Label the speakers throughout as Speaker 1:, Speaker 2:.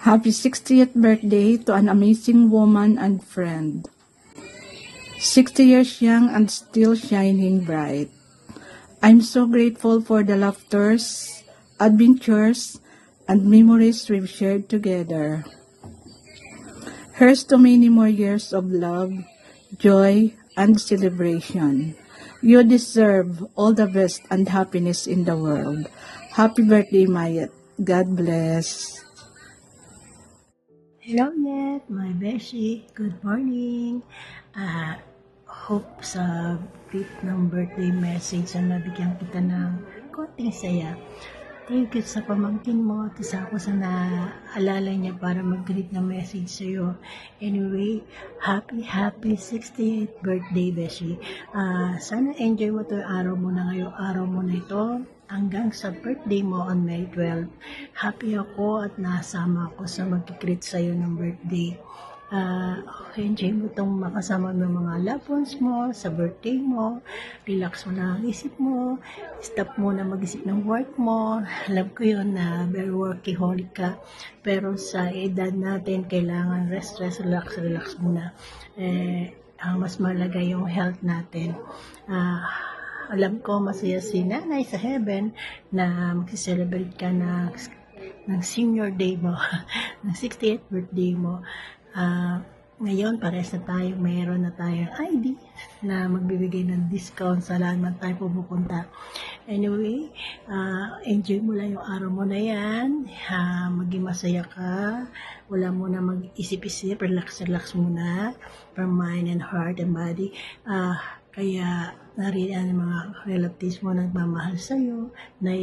Speaker 1: Happy 60th birthday to an amazing woman and friend. 60 years young and still shining bright. I'm so grateful for the laughters, adventures, and memories we've shared together. Here's to many more years of love, joy, and celebration. You deserve all the best and happiness in the world. Happy birthday, Mayet. God bless.
Speaker 2: Hello Net, my beshi. Good morning. Hope sa beat ng birthday message na nabigyan kita ng konting saya. Thank you sa pamangkin mo at isa ako sa naalala niya para mag-greet ng message sa'yo. Anyway, happy 68th birthday, Beshi. Sana enjoy mo to yung araw mo na ngayong araw mo na ito hanggang sa birthday mo on May 12. Happy ako at nasama ako sa mag-greet sa'yo ng birthday. Enjoy mo itong makasama ng mga loved ones mo sa birthday mo. Relax mo na ang isip mo. Stop mo na mag-isip ng work mo. Alam ko yun na very workaholic ka. Pero sa edad natin, kailangan rest, relax muna. Ang mas malaga yung health natin. Alam ko masaya si nanay sa heaven na mag-celebrate ka ng senior day mo, ng 68th birthday mo. Ngayon, pares na tayo, mayroon na tayong ID na magbibigay ng discount sa lahat man tayo pupunta. Anyway, enjoy mo lang yung araw mo na yan. Maging masaya ka. Wala mo na mag-isip-isip. Relax muna. From mind and heart and body. Kaya nariyan ang mga relatives mo nagmamahal sa'yo na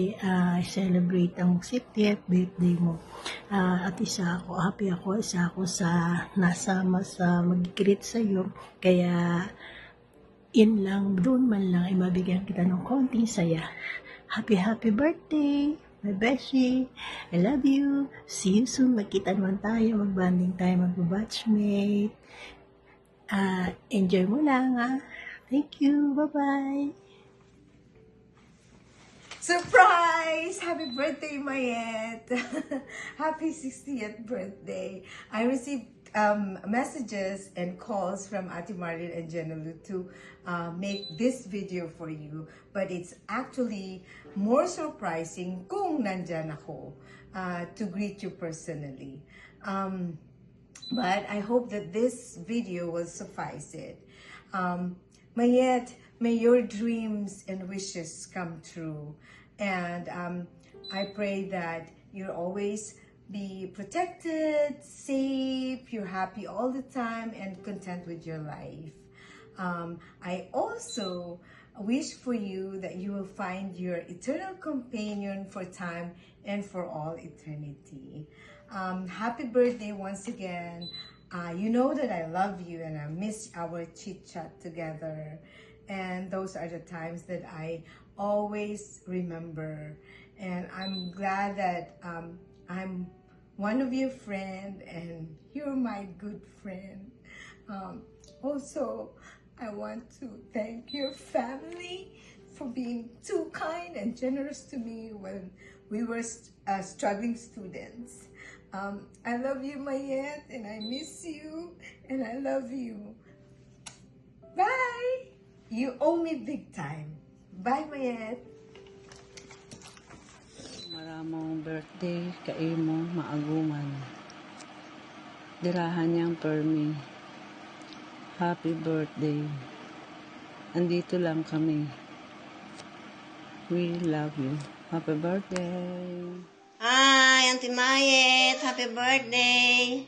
Speaker 2: celebrate ang 60th birthday mo. At isa ako sa nasama sa mag-greet sa'yo. Kaya in lang, doon man lang ay mabigyan kita ng konting saya. Happy birthday! My beshi, I love you. See you soon. Magkita naman tayo, magbanding tayo, mag-batchmate. Enjoy mo lang Thank you. Bye-bye.
Speaker 3: Surprise! Happy birthday, Mayet! Happy 60th birthday. I received messages and calls from Ate Marlene and Genalu to make this video for you. But it's actually more surprising kung nandyan ako to greet you personally. But I hope that this video will suffice it. Mayet, may your dreams and wishes come true. And I pray that you'll always be protected, safe, you're happy all the time, and content with your life. I also wish for you that you will find your eternal companion for time and for all eternity. Happy birthday once again. You know that I love you and I miss our chit-chat together. And those are the times that I always remember. And I'm glad that I'm one of your friends and you're my good friend. Also, I want to thank your family for being too kind and generous to me when we were struggling students. I love you, Mayet, and I miss you, and I love you. Bye! You owe me big time. Bye, Mayet.
Speaker 4: Maramong birthday, kaimo, maaguman. Dirahan niyang permi. Happy birthday. Andito lang kami. We love you. Happy birthday.
Speaker 5: Hi, Auntie Mayet. Happy birthday.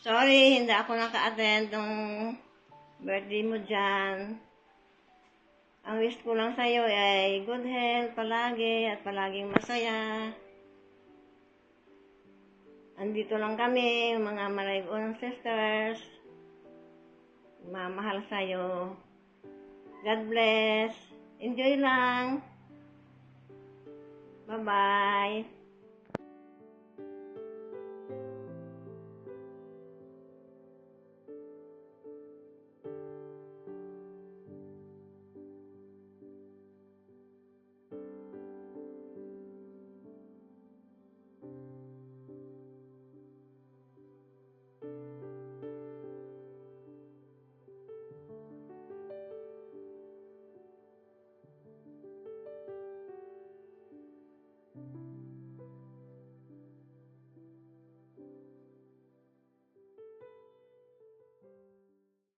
Speaker 5: Sorry, hindi ako naka-attend ng birthday mo dyan. Ang wish ko lang sa'yo ay good health palagi at palaging masaya. Andito lang kami, mga Malaygon sisters. Mamahal sa'yo. God bless. Enjoy lang. Bye-bye.